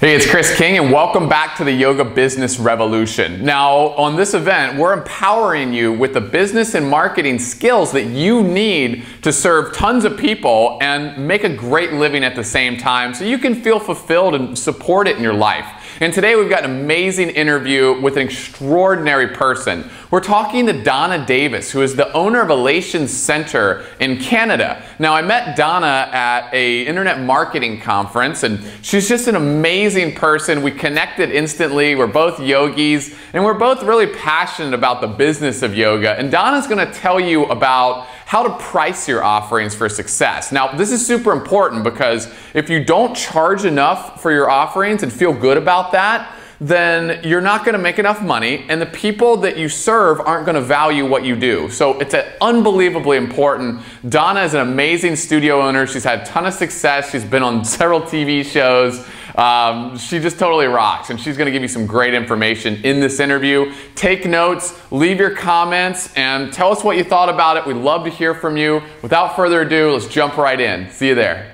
Hey, it's Chris King, and welcome back to the Yoga Business Revolution. Now, on this event, we're empowering you with the business and marketing skills that you need to serve tons of people and make a great living at the same time so you can feel fulfilled and support it in your life. And today we've got an amazing interview with an extraordinary person. We're talking to Donna Davis, who is the owner of Elation Center in Canada. Now, I met Donna at an internet marketing conference, and she's just an amazing person. We connected instantly. We're both yogis, and we're both really passionate about the business of yoga. And Donna's going to tell you about how to price your offerings for success. Now, this is super important because if you don't charge enough for your offerings and feel good about that, then you're not going to make enough money, and the people that you serve aren't going to value what you do. So it's unbelievably important. Donna is an amazing studio owner. She's had a ton of success. She's been on several TV shows. She just totally rocks, and she's going to give you some great information in this interview. Take notes, leave your comments, and tell us what you thought about it. We'd love to hear from you. Without further ado, let's jump right in. See you there.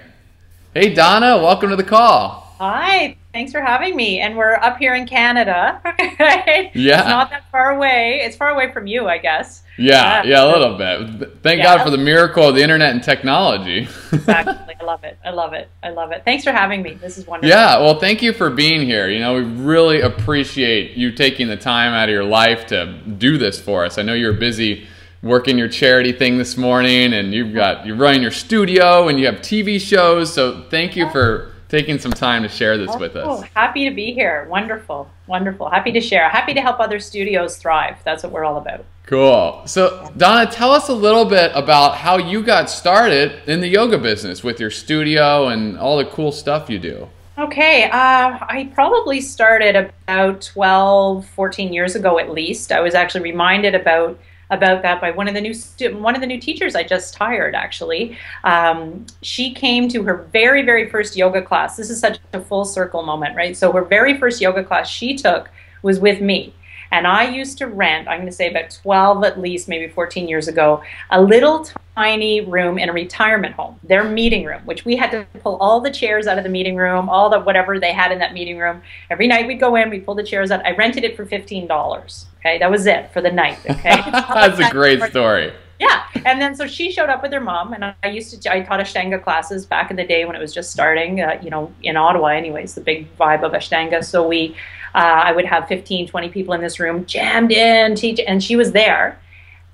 Hey, Donna, welcome to the call. Hi. Thanks for having me. And we're up here in Canada, right? Yeah. It's not that far away. It's far away from you, I guess. Yeah, a little bit. Thank God for the miracle of the internet and technology. Exactly. I love it. I love it. I love it. Thanks for having me. This is wonderful. Yeah, well, thank you for being here. You know, we really appreciate you taking the time out of your life to do this for us. I know you're busy working your charity thing this morning, and you're running your studio, and you have TV shows, so thank you for taking some time to share this with us. Happy to be here. Wonderful. Wonderful. Happy to share. Happy to help other studios thrive. That's what we're all about. Cool. So, Donna, tell us a little bit about how you got started in the yoga business with your studio and all the cool stuff you do. Okay. I probably started about 12, 14 years ago at least. I was actually reminded about that by one of the new teachers I just hired, actually. She came to her very, very first yoga class. This is such a full circle moment, right? So her very first yoga class she took was with me. And I used to rent, I'm going to say about 12 at least, maybe 14 years ago, a little tiny room in a retirement home, their meeting room, which we had to pull all the chairs out of the meeting room, all the whatever they had in that meeting room. Every night we'd go in, we'd pull the chairs out. I rented it for $15. Okay, that was it for the night. Okay, that's a great story. Yeah, and then so she showed up with her mom, and I taught Ashtanga classes back in the day when it was just starting, you know, in Ottawa anyways, the big vibe of Ashtanga. So I would have 15, 20 people in this room jammed in, and she was there.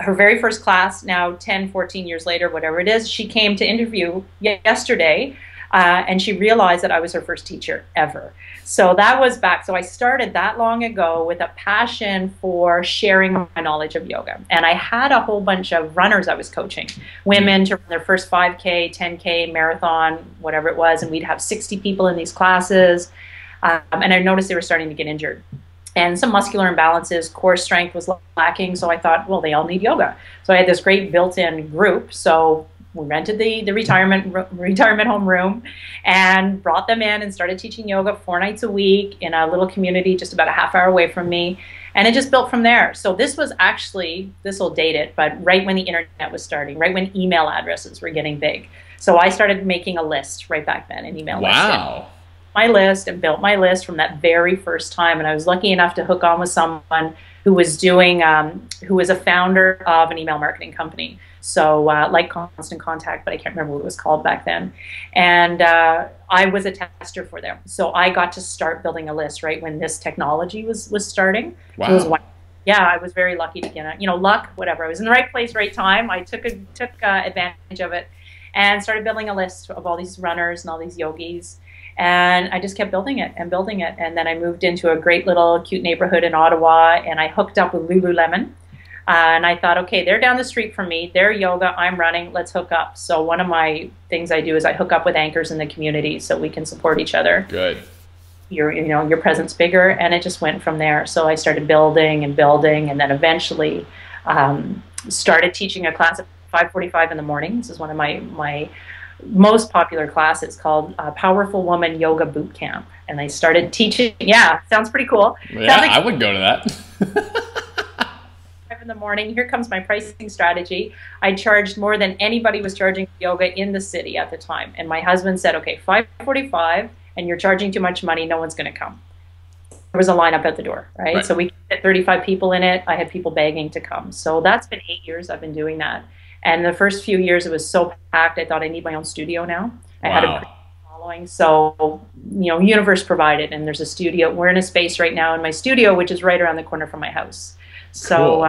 Her very first class, now 10, 14 years later, whatever it is, she came to interview yesterday, and she realized that I was her first teacher ever. So that was back. So I started that long ago with a passion for sharing my knowledge of yoga. And I had a whole bunch of runners I was coaching, women to run their first 5K, 10K, marathon, whatever it was. And we'd have 60 people in these classes. And I noticed they were starting to get injured. And some muscular imbalances, core strength was lacking. So I thought, well, they all need yoga. So I had this great built-in group. So we rented the retirement home room and brought them in and started teaching yoga 4 nights a week in a little community just about a half hour away from me. And it just built from there. So this was actually, this will date it, but right when the internet was starting, right when email addresses were getting big. So I started making a list right back then, an email list. Wow. My list and built my list from that very first time. And I was lucky enough to hook on with someone who was doing, who was a founder of an email marketing company. So like Constant Contact, but I can't remember what it was called back then. And I was a tester for them. So I got to start building a list right when this technology was starting. Wow. Yeah, I was very lucky to get it. You know, luck, whatever. I was in the right place, right time. I took advantage of it and started building a list of all these runners and all these yogis. And I just kept building it and building it. And then I moved into a great little cute neighborhood in Ottawa, and I hooked up with Lululemon. And I thought, okay, they're down the street from me. They're yoga, I'm running, let's hook up. So one of my things I do is I hook up with anchors in the community so we can support each other. Good. Your presence bigger, and it just went from there. So I started building and building, and then eventually started teaching a class at 5:45 in the morning. This is one of my most popular classes called Powerful Woman Yoga Boot Camp. And I started teaching. Yeah, sounds pretty cool. Yeah, like, I would go to that. In the morning, here comes my pricing strategy. I charged more than anybody was charging yoga in the city at the time. And my husband said, okay, 5:45, and you're charging too much money, no one's going to come. There was a lineup at the door, right? So we had 35 people in it. I had people begging to come. So that's been 8 years I've been doing that. And the first few years it was so packed, I thought I need my own studio now. I had a following. So, you know, Universe provided, and there's a studio. We're in a space right now in my studio, which is right around the corner from my house. So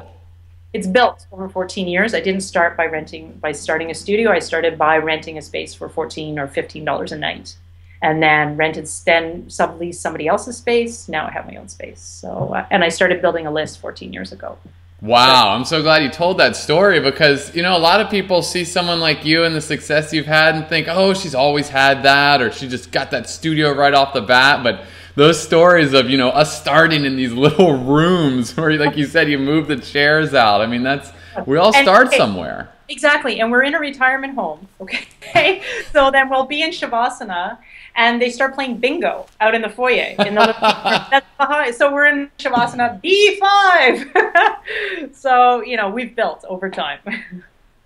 it's built over 14 years. I didn't start by starting a studio. I started by renting a space for $14 or $15 a night. And then subleased somebody else's space. Now I have my own space. So, and I started building a list 14 years ago. Wow, I'm so glad you told that story, because, you know, a lot of people see someone like you and the success you've had and think, oh, she's always had that, or she just got that studio right off the bat. But those stories of, you know, us starting in these little rooms where, like you said, you move the chairs out. I mean, we all start somewhere. Exactly, and we're in a retirement home, okay? So then we'll be in Shavasana, and they start playing bingo out in the foyer. So we're in Shavasana B5. So, you know, we've built over time.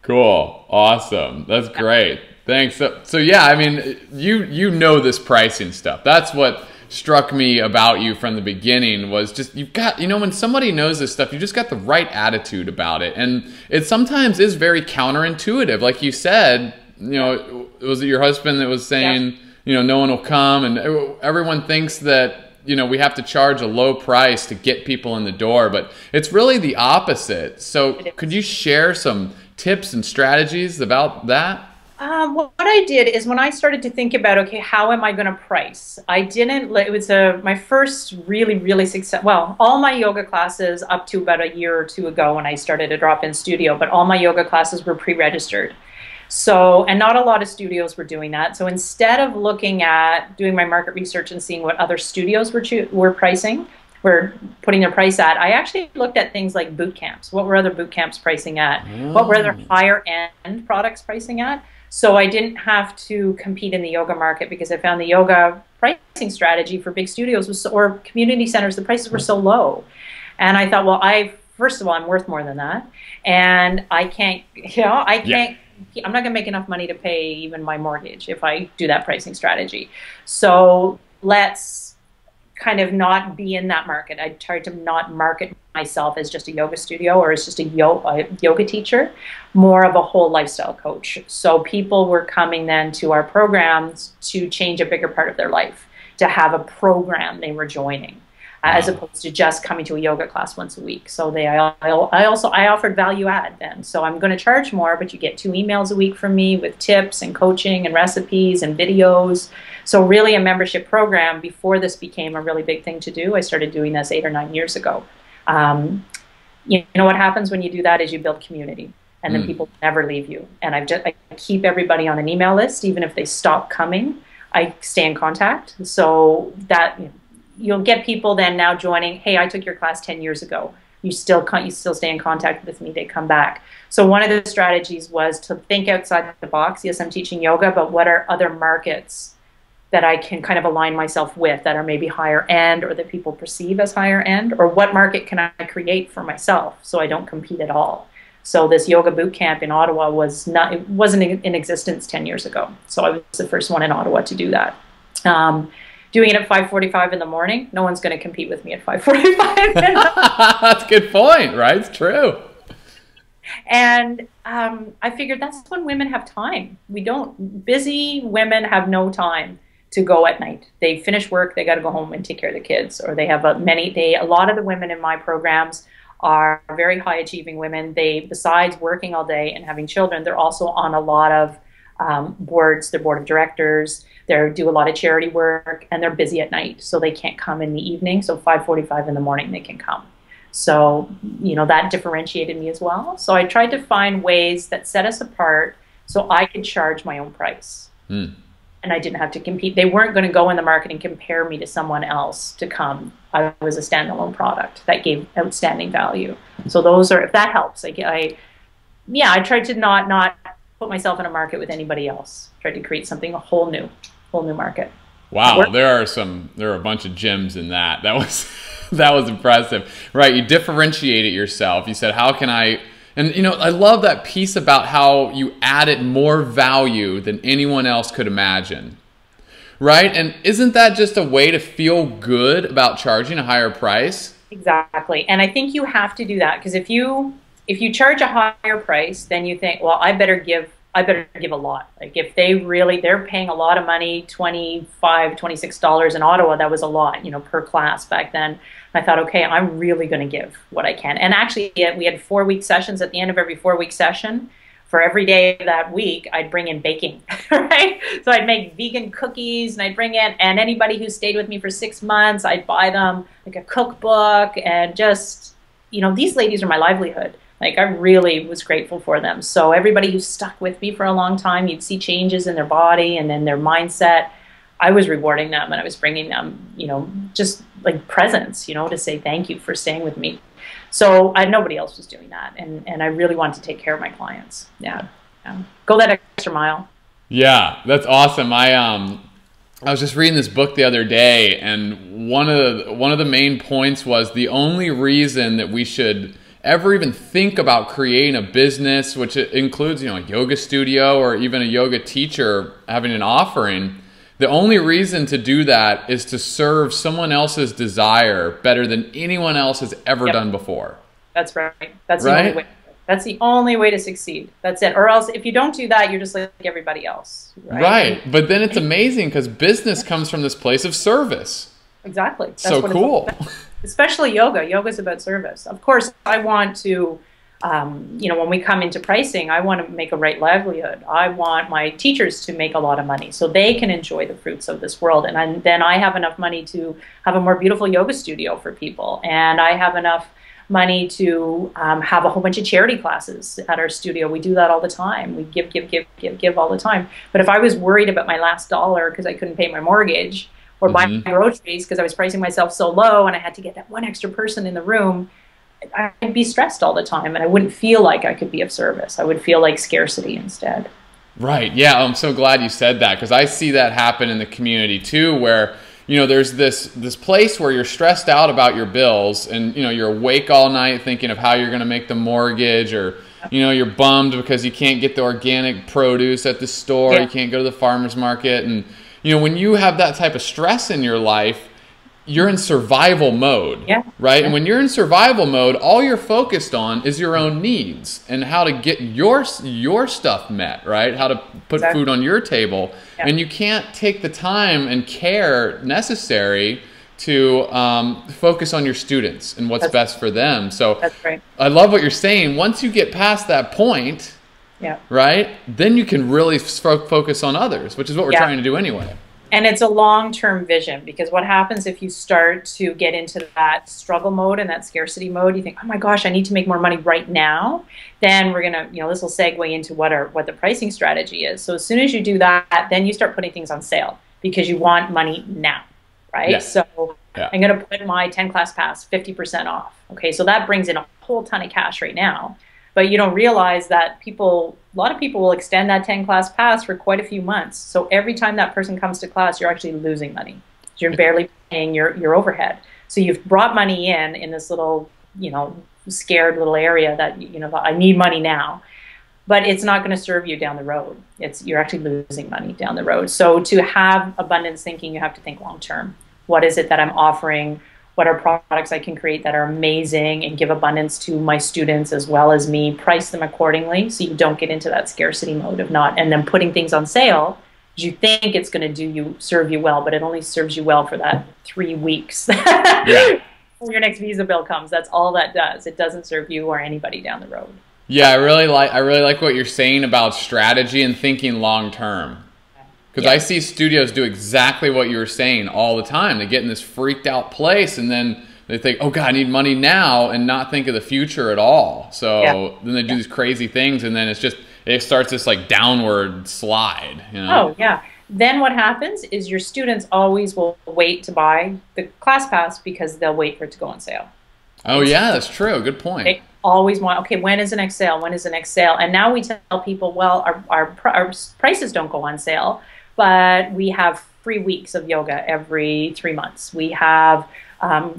Cool, awesome, that's great. Thanks. So yeah, I mean, you know this pricing stuff. That's what struck me about you from the beginning, was just, you've got, you know, when somebody knows this stuff, you just got the right attitude about it. And it sometimes is very counterintuitive. Like you said, you know, was it your husband that was saying, you know, no one will come, and everyone thinks that, you know, we have to charge a low price to get people in the door, but it's really the opposite. So could you share some tips and strategies about that? What I did is, when I started to think about, okay, how am I going to price? It was my first really success. Well, all my yoga classes up to about a year or two ago when I started a drop-in studio, but all my yoga classes were pre-registered. So, and not a lot of studios were doing that. So instead of looking at doing my market research and seeing what other studios were putting their price at, I actually looked at things like boot camps. What were other boot camps pricing at? What were other higher end products pricing at? So I didn't have to compete in the yoga market, because I found the yoga pricing strategy for big studios or community centers, the prices were so low. And I thought, well, first of all, I'm worth more than that. And I can't, you know, I'm not going to make enough money to pay even my mortgage if I do that pricing strategy. So let's kind of not be in that market. I tried to not market myself as just a yoga studio or as just a yoga teacher, more of a whole lifestyle coach. So people were coming then to our programs to change a bigger part of their life, to have a program they were joining, as opposed to just coming to a yoga class once a week. So I offered value add then. So I'm going to charge more, but you get 2 emails a week from me with tips and coaching and recipes and videos. So really a membership program. Before this became a really big thing to do, I started doing this 8 or 9 years ago. You know what happens when you do that is you build community, and then people never leave you. And I keep everybody on an email list. Even if they stop coming, I stay in contact. So that, you know, you'll get people then now joining. Hey, I took your class 10 years ago. You still stay in contact with me. They come back. So one of the strategies was to think outside the box. Yes, I'm teaching yoga, but what are other markets that I can kind of align myself with that are maybe higher end, or that people perceive as higher end? Or what market can I create for myself so I don't compete at all? So this yoga boot camp in Ottawa wasn't in existence 10 years ago. So I was the first one in Ottawa to do that. Doing it at 5:45 in the morning, no one's going to compete with me at 5:45. That's a good point, right? It's true. And I figured that's when women have time. Busy women have no time to go at night. They finish work, they got to go home and take care of the kids, or they have a lot of the women in my programs are very high achieving women. They, besides working all day and having children, they're also on a lot of boards, their board of directors, they do a lot of charity work, and they're busy at night, so they can't come in the evening. So 5:45 in the morning they can come. So, you know, that differentiated me as well. So I tried to find ways that set us apart so I could charge my own price. And I didn't have to compete. They weren't going to go in the market and compare me to someone else to come. I was a standalone product that gave outstanding value. So those are, if that helps, I tried to not put myself in a market with anybody else. Tried to create something, a whole new market. Wow, there are a bunch of gems in that. That was impressive. Right, you differentiated yourself. You said, how can I, and you know, I love that piece about how you added more value than anyone else could imagine. Right? And isn't that just a way to feel good about charging a higher price? Exactly. And I think you have to do that, because if you charge a higher price, then you think, well, I better give a lot. Like if they're paying a lot of money, $25, $26 in Ottawa, that was a lot, per class back then. And I thought, okay, I'm really going to give what I can. And actually we had 4-week sessions. At the end of every 4-week session, for every day of that week, I'd bring in baking, right? So I'd make vegan cookies, and I'd bring in, and anybody who stayed with me for 6 months, I'd buy them like a cookbook, and just, these ladies are my livelihood. Like, I really was grateful for them. So everybody who stuck with me for a long time, you'd see changes in their body and then their mindset. I was rewarding them, and I was bringing them, just like presents, to say thank you for staying with me. So nobody else was doing that, and I really wanted to take care of my clients. Yeah. Go that extra mile. Yeah, that's awesome. I was just reading this book the other day, and one of the main points was the only reason that we should ever even think about creating a business, which includes a yoga studio or even a yoga teacher having an offering. The only reason to do that is to serve someone else's desire better than anyone else has ever done before. That's right. That's the only way. That's the only way to succeed. That's it. Or else, if you don't do that, you're just like everybody else. Right. But then it's amazing, because business comes from this place of service. Exactly. That's so cool. Especially yoga. Yoga's about service. Of course, I want to. When we come into pricing, I want to make a right livelihood. I want my teachers to make a lot of money so they can enjoy the fruits of this world. And then I have enough money to have a more beautiful yoga studio for people. And I have enough money to have a whole bunch of charity classes at our studio. We do that all the time. We give all the time. But if I was worried about my last dollar because I couldn't pay my mortgage, or buy groceries because I was pricing myself so low and I had to get that one extra person in the room, I'd be stressed all the time, and I wouldn't feel like I could be of service. I would feel like scarcity instead. Right. Yeah, I'm so glad you said that, because I see that happen in the community too, where there's this place where you're stressed out about your bills, and you're awake all night thinking of how you're going to make the mortgage, or you're bummed because you can't get the organic produce at the store, you can't go to the farmer's market, and when you have that type of stress in your life, you're in survival mode, right? And when you're in survival mode, all you're focused on is your own needs and how to get your stuff met, right? How to put food on your table. And you can't take the time and care necessary to focus on your students and what's best for them. So I love what you're saying. Once you get past that point, right, then you can really focus on others, which is what we're trying to do anyway. And it's a long-term vision, because what happens if you start to get into that struggle mode and that scarcity mode, you think, oh my gosh, I need to make more money right now. Then we're going to, this will segue into what the pricing strategy is. So as soon as you do that, then you start putting things on sale because you want money now, right? So I'm going to put my 10 class pass 50% off. Okay, so that brings in a whole ton of cash right now. But you don't realize that a lot of people will extend that 10 class pass for quite a few months. So every time that person comes to class, you're actually losing money. You're barely paying your overhead. So you've brought money in this little, scared little area that, I need money now. But it's not going to serve you down the road. You're actually losing money down the road. So to have abundance thinking, you have to think long term. What is it that I'm offering? What are products I can create that are amazing and give abundance to my students as well as me? Price them accordingly so you don't get into that scarcity mode of not, and then putting things on sale. You think it's going to serve you well, but it only serves you well for that 3 weeks. When your next visa bill comes, that's all that does. It doesn't serve you or anybody down the road. Yeah, I really like what you're saying about strategy and thinking long term. Because I see studios do exactly what you were saying all the time. They get in this freaked out place, and then they think, oh God, I need money now, and not think of the future at all. So then they do these crazy things, and then it starts this like downward slide. Oh yeah. Then what happens is your students always will wait to buy the class pass because they'll wait for it to go on sale. Oh yeah, that's true. Good point. They always want, okay, when is the next sale? When is the next sale? And now we tell people, well, our prices don't go on sale, but we have free weeks of yoga every 3 months. We have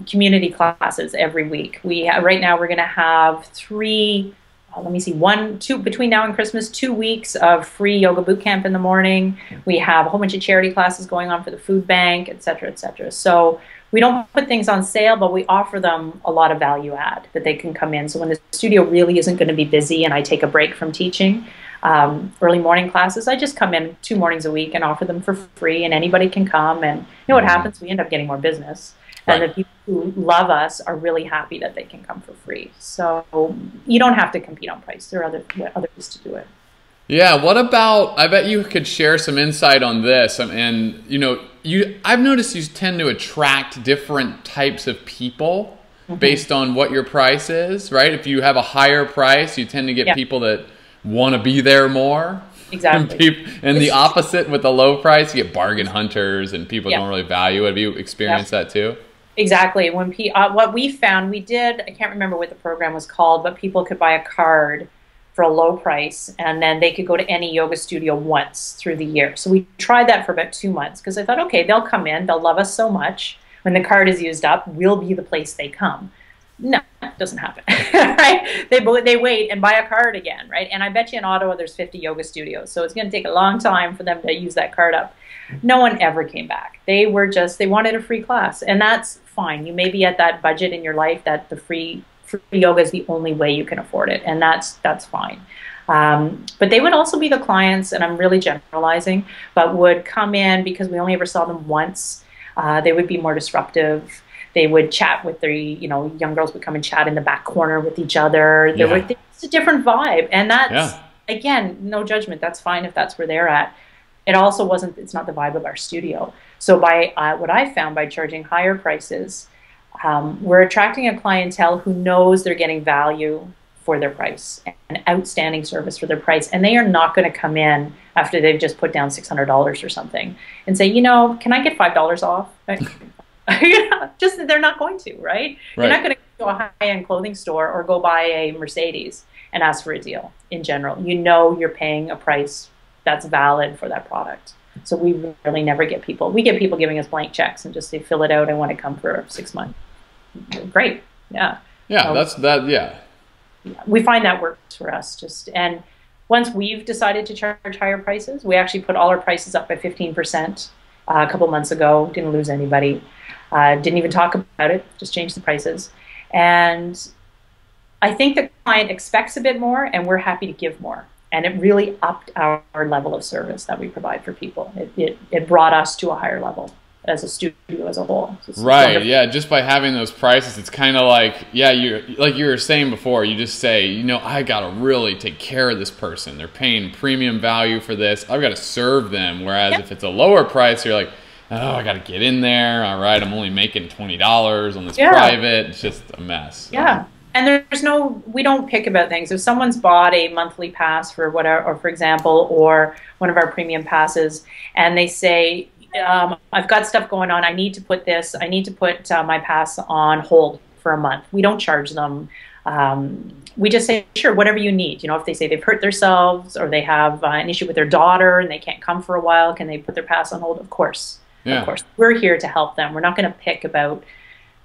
community classes every week. Right now we're going to have 3 let me see, between now and Christmas, 2 weeks of free yoga boot camp in the morning. We have a whole bunch of charity classes going on for the food bank, et cetera, et cetera. So we don't put things on sale, but we offer them a lot of value add that they can come in. So when the studio really isn't going to be busy and I take a break from teaching, early morning classes, I just come in 2 mornings a week and offer them for free, and anybody can come. And you know what happens? We end up getting more business. And the people who love us are really happy that they can come for free. So you don't have to compete on price. There are other ways to do it. Yeah. What about, I bet you could share some insight on this. And, you know, I've noticed you tend to attract different types of people based on what your price is, right? If you have a higher price, you tend to get people that want to be there more. Exactly. And the opposite with the low price, you get bargain hunters and people don't really value it. Have you experienced that too? Exactly. When what we found, I can't remember what the program was called, but people could buy a card for a low price, and then they could go to any yoga studio once through the year. So we tried that for about 2 months because I thought, okay, they'll come in, they'll love us so much. When the card is used up, we'll be the place they come. No, it doesn't happen, right? They wait and buy a card again, right? And I bet you in Ottawa there's 50 yoga studios, so it's going to take a long time for them to use that card up. No one ever came back. They wanted a free class, and that's fine. You may be at that budget in your life that the free yoga is the only way you can afford it, and that's fine. But they would also be the clients, and I'm really generalizing, but would come in because we only ever saw them once. They would be more disruptive. They would chat with their, young girls would come and chat in the back corner with each other. It's a different vibe, and that's again, no judgment. That's fine if that's where they're at. It's not the vibe of our studio. So by what I found by charging higher prices, we're attracting a clientele who knows they're getting value for their price and outstanding service for their price. And they are not going to come in after they've just put down $600 or something and say, can I get $5 off? They're not going to, right? You're not going to go to a high-end clothing store or go buy a Mercedes and ask for a deal in general. You're paying a price that's valid for that product. So we really never get people. We get people giving us blank checks and just say, fill it out. I want to come for 6 months. Great. Yeah. Yeah. We find that works for us. And once we've decided to charge higher prices, we actually put all our prices up by 15% a couple months ago. Didn't lose anybody. Didn't even talk about it. Just changed the prices. And I think the client expects a bit more, and we're happy to give more. And it really upped our level of service that we provide for people. It brought us to a higher level as a studio as a whole. Right, wonderful. Yeah, just by having those prices, it's kind of like, like you were saying before, you just say, I got to really take care of this person. They're paying premium value for this. I've got to serve them. Whereas if it's a lower price, you're like, oh, I got to get in there. All right, I'm only making $20 on this private. It's just a mess. Yeah. And we don't pick about things. If someone's bought a monthly pass for whatever, or for example, or one of our premium passes, and they say, I've got stuff going on, I need to put my pass on hold for a month. We don't charge them. We just say, sure, whatever you need. If they say they've hurt themselves or they have an issue with their daughter and they can't come for a while, can they put their pass on hold? Of course. Yeah. Of course. We're here to help them. We're not going to pick about,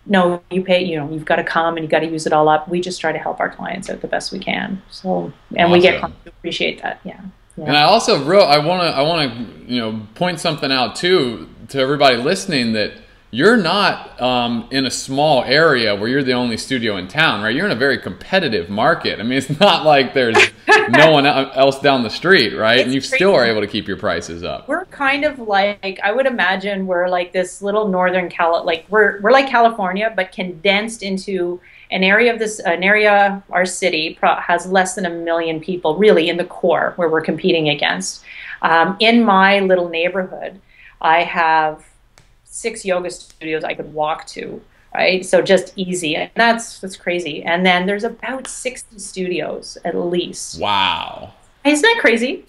no, you pay, you've got to come and you've got to use it all up. We just try to help our clients out the best we can. So, and we get clients who appreciate that. Yeah. And I also I want to point something out too to everybody listening, that you're not in a small area where you're the only studio in town, right? You're in a very competitive market. I mean, it's not like there's no one else down the street, right? And you still are able to keep your prices up. We're kind of like, I would imagine we're like this little northern we're like California, but condensed into an area, our city has less than 1 million people really in the core where we're competing against. In my little neighborhood, I have 6 yoga studios I could walk to, right? So just easy. And that's crazy. And then there's about 60 studios at least. Wow. Isn't that crazy?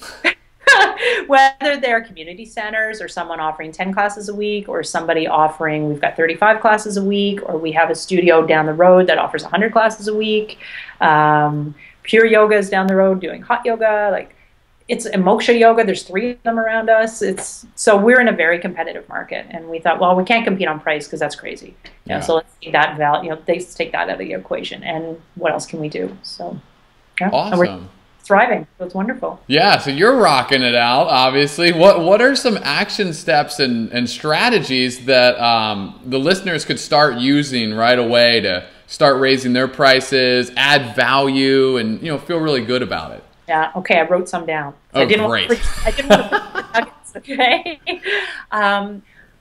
Whether they're community centers or someone offering 10 classes a week, or somebody offering, we've got 35 classes a week, or we have a studio down the road that offers 100 classes a week. Pure Yoga is down the road doing hot yoga. It's moksha yoga. There's 3 of them around us. So we're in a very competitive market, and we thought, well, we can't compete on price because that's crazy. So let's take that value. They take that out of the equation, and what else can we do? So Yeah. And we're thriving. So it's wonderful. Yeah. So you're rocking it out, obviously. What are some action steps and strategies that the listeners could start using right away to start raising their prices, add value, and feel really good about it? Yeah. Okay. I wrote some down. Oh, great. I didn't want to nuggets. Okay.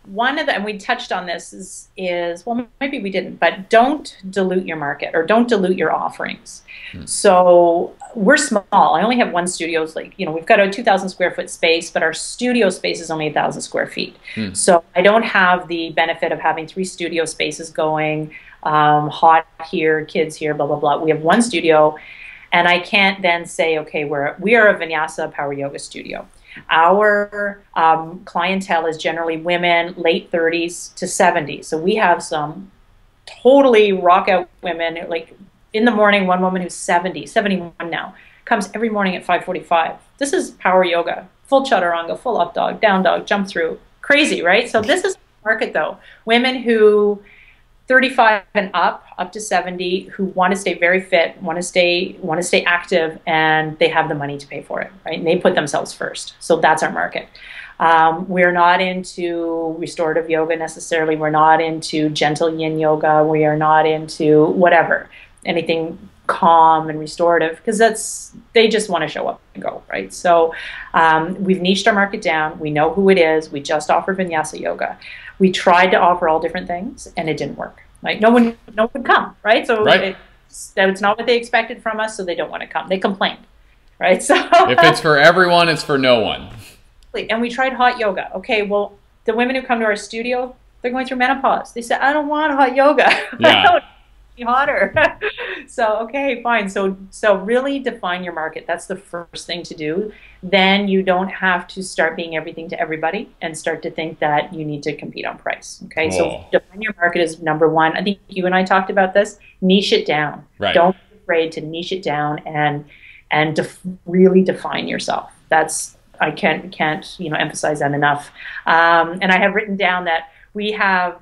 One of the, and we touched on this is well, maybe we didn't, but don't dilute your market or don't dilute your offerings. So we're small. I only have one studio. It's like, we've got a 2,000 square foot space, but our studio space is only 1,000 square feet. So I don't have the benefit of having 3 studio spaces going, hot here, kids here, blah, blah, blah. We have one studio, and I can't then say, okay, we are a Vinyasa power yoga studio. Our clientele is generally women, late 30s to 70s. So we have some totally rock out women. Like in the morning, one woman who's 71 now, comes every morning at 5:45. This is power yoga, full chaturanga, full up dog, down dog, jump through. Crazy, right? So this is the market though. Women who 35 and up to 70, who want to stay very fit, want to stay active, and they have the money to pay for it, right? And they put themselves first. So that's our market. We're not into restorative yoga necessarily. We're not into gentle yin yoga. We are not into whatever, anything calm and restorative, because they just want to show up and go, right? So we've niched our market down. We know who it is. We just offer Vinyasa yoga. We tried to offer all different things, and it didn't work. Like no one would come, right? So it's not what they expected from us, so they don't want to come. They complained, right? So if it's for everyone, it's for no one. And we tried hot yoga. Okay, well, the women who come to our studio, they're going through menopause. They said, I don't want hot yoga. Yeah. Hotter. So okay, fine. So really define your market. That's the first thing to do. Then you don't have to start being everything to everybody and start to think that you need to compete on price. Okay, cool. So define your market is number one. I think you and I talked about this. Niche it down. Right. Don't be afraid to niche it down and really define yourself. That's I can't emphasize that enough. And I have written down that we have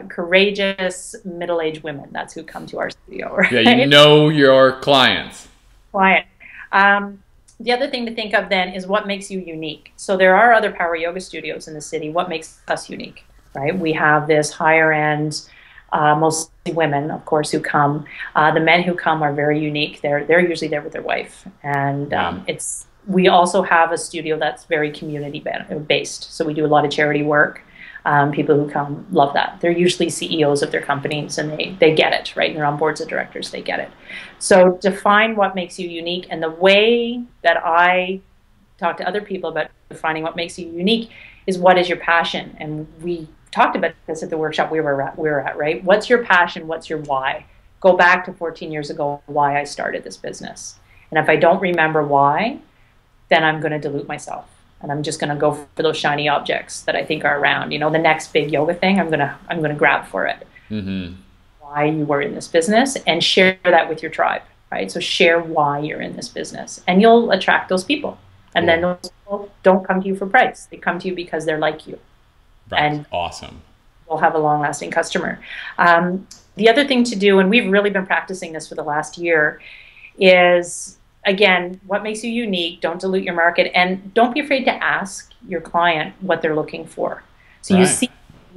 courageous middle-aged women. That's who come to our studio. Right? Yeah, you know your clients. The other thing to think of then is what makes you unique. So there are other power yoga studios in the city. What makes us unique, right? We have this higher end, mostly women, of course, who come. The men who come are very unique. They're usually there with their wife, and we also have a studio that's very community based. So we do a lot of charity work. People who come love that. They're usually CEOs of their companies, and they get it, right? And they're on boards of directors, they get it. So define what makes you unique. And the way that I talk to other people about defining what makes you unique is what is your passion? And we talked about this at the workshop we were at, right? What's your passion? What's your why? Go back to 14 years ago, why I started this business. And if I don't remember why, then I'm going to dilute myself. And I'm just going to go for those shiny objects that I think are around. The next big yoga thing, I'm going to grab for it. Mm-hmm. Why you were in this business, and share that with your tribe, right? So share why you're in this business, and you'll attract those people. And then those people don't come to you for price. They come to you because they're like you. Right. And awesome. You'll have a long-lasting customer. The other thing to do, and we've really been practicing this for the last year, is again, what makes you unique? Don't dilute your market, and don't be afraid to ask your client what they're looking for. So you see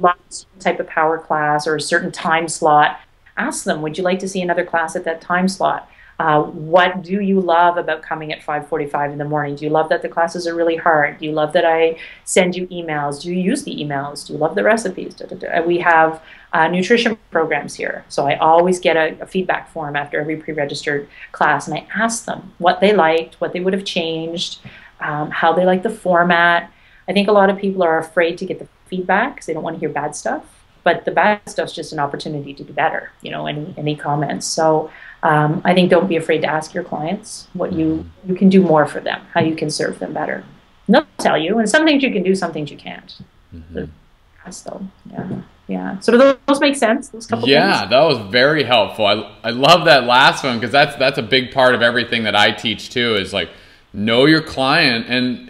a type of power class or a certain time slot, ask them, would you like to see another class at that time slot? What do you love about coming at 5:45 in the morning? Do you love that the classes are really hard? Do you love that I send you emails? Do you use the emails? Do you love the recipes? We have nutrition programs here. So I always get a feedback form after every pre-registered class, and I ask them what they liked, what they would have changed, how they like the format. I think a lot of people are afraid to get the feedback because they don't want to hear bad stuff. But the bad stuff's just an opportunity to do better, any comments. So I think don't be afraid to ask your clients what you can do more for them, how you can serve them better. And they'll tell you, and some things you can do, some things you can't. Yeah. So do those make sense? Those couple things? That was very helpful. I love that last one, because that's a big part of everything that I teach too, is like know your client and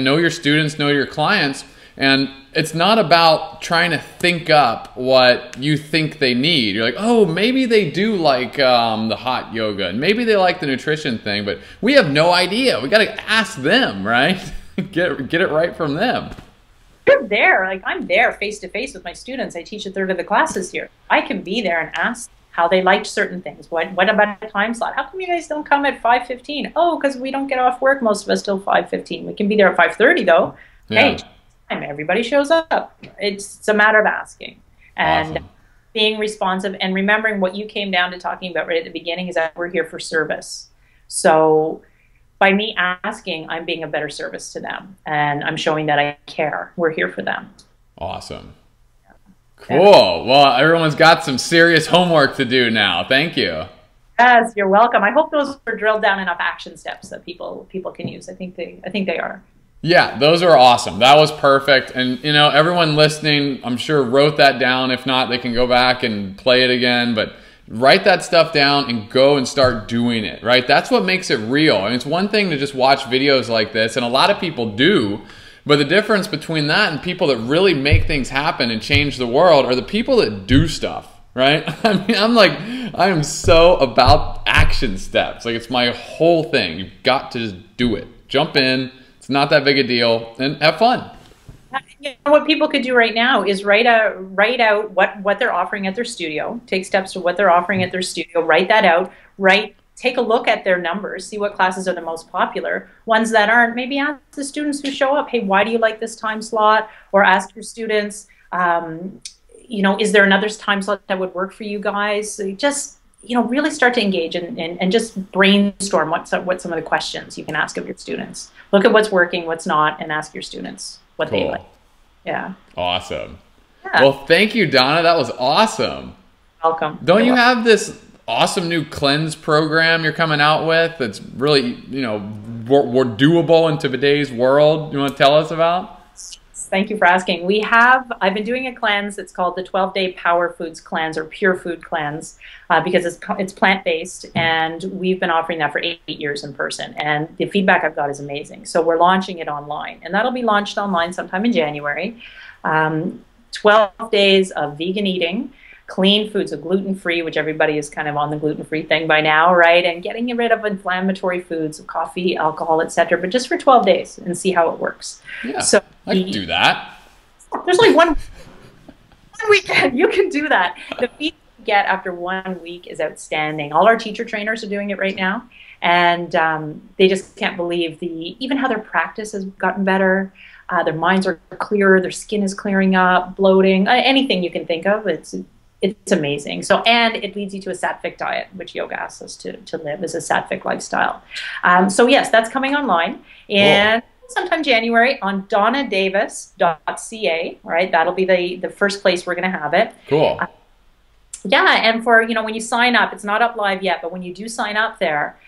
know your students, know your clients. And it's not about trying to think up what you think they need. You're like, oh, maybe they do like the hot yoga, and maybe they like the nutrition thing, but we have no idea. We got to ask them, right? get it right from them. You're there, like I'm there face to face with my students. I teach a third of the classes here. I can be there and ask how they liked certain things. What about a time slot? How come you guys don't come at 5:15? Oh, because we don't get off work, most of us, till 5:15. We can be there at 5:30 though. Yeah. Hey, everybody shows up. It's a matter of asking and Awesome. being responsive and remembering what you came down to talking about right at the beginning is that we're here for service. So by me asking, I'm being a better service to them and I'm showing that I care. We're here for them. Awesome. Cool. Well, everyone's got some serious homework to do now. Thank you. Yes, you're welcome. I hope those are drilled down enough action steps that people can use. I think they are. Yeah, those are awesome. That was perfect. And, you know, everyone listening, I'm sure wrote that down. If not, they can go back and play it again. But write that stuff down and go and start doing it, right? That's what makes it real. I mean, it's one thing to just watch videos like this, and a lot of people do. But the difference between that and people that really make things happen and change the world are the people that do stuff, right? I mean, I am so about action steps. Like, it's my whole thing. You've got to just do it. Jump in. It's not that big a deal, and have fun. You know, what people could do right now is write out what they're offering at their studio. Take steps to what they're offering at their studio. Write that out. Take a look at their numbers. See what classes are the most popular. Ones that aren't, maybe ask the students who show up, hey, why do you like this time slot? Or ask your students, you know, is there another time slot that would work for you guys? So just, you know, really start to engage and just brainstorm what some of the questions you can ask of your students. Look at what's working, what's not, and ask your students what they like. Yeah. Awesome. Yeah. Well, thank you, Donna. That was awesome. Welcome. Don't you have this awesome new cleanse program you're coming out with that's really, you know, more doable into today's world? You want to tell us about? Thank you for asking. I've been doing a cleanse. It's called the 12-Day Power Foods Cleanse or Pure Food Cleanse because it's plant-based, and we've been offering that for 8 years in person, and the feedback I've got is amazing. So we're launching it online, and that'll be launched online sometime in January. 12 days of vegan eating, clean foods, so gluten-free, which everybody is kind of on the gluten-free thing by now, right? And getting rid of inflammatory foods, coffee, alcohol, etc., but just for 12 days and see how it works. Yeah, so I can do that. There's like one weekend you can do that. The feedback you get after 1 week is outstanding. All our teacher trainers are doing it right now, and they just can't believe even how their practice has gotten better. Their minds are clearer, their skin is clearing up, bloating, anything you can think of. It's amazing. So, and it leads you to a sattvic diet, which yoga asks us to live as a sattvic lifestyle. So yes, that's coming online, and sometime January on donnadavis.ca. All right, that'll be the first place we're going to have it. Cool. Yeah, and for, you know, when you sign up, it's not up live yet, but when you do sign up there,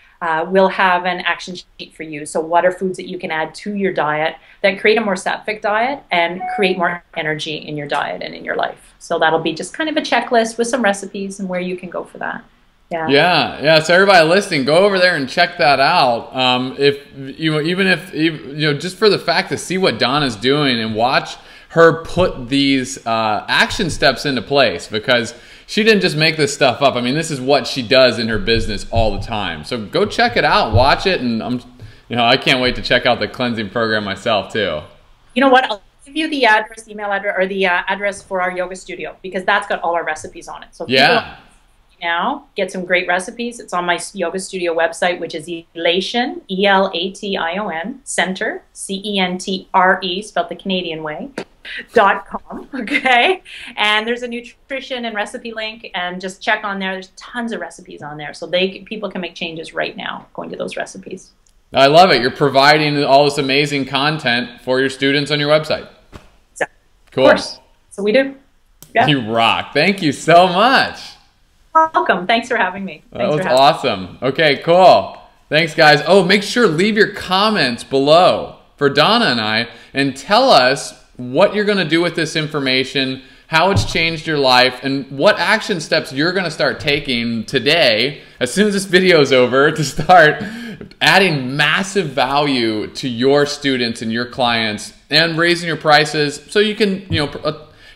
we'll have an action sheet for you. So what are foods that you can add to your diet that create a more sattvic diet and create more energy in your diet and in your life. So that'll be just kind of a checklist with some recipes and where you can go for that. Yeah. So everybody listening, go over there and check that out. If just for the fact to see what Donna's doing and watch her put these action steps into place, because she didn't just make this stuff up. I mean, this is what she does in her business all the time. So go check it out, watch it, and I can't wait to check out the cleansing program myself too. You know what? I'll give you the email address, or the address for our yoga studio, because that's got all our recipes on it. So if you go now, get some great recipes. It's on my yoga studio website, which is Elation, ELATION, Center, CENTRE, spelled the Canadian way, .com, okay? And there's a nutrition and recipe link, and just check on there. There's tons of recipes on there, so people can make changes right now going to those recipes. I love it. You're providing all this amazing content for your students on your website. Exactly. Cool. Of course. So we do. Yeah. You rock. Thank you so much. Welcome. Thanks for having me. That was awesome. Okay, cool. Thanks, guys. Oh, make sure leave your comments below for Donna and I, and tell us what you're going to do with this information, how it's changed your life, and what action steps you're going to start taking today, as soon as this video is over, to start adding massive value to your students and your clients and raising your prices so you can,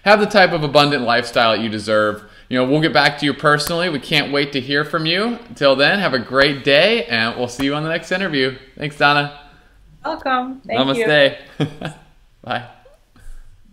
have the type of abundant lifestyle that you deserve. We'll get back to you personally. We can't wait to hear from you. Until then, have a great day, and we'll see you on the next interview. Thanks, Donna. Welcome. Thank you. Namaste. Bye.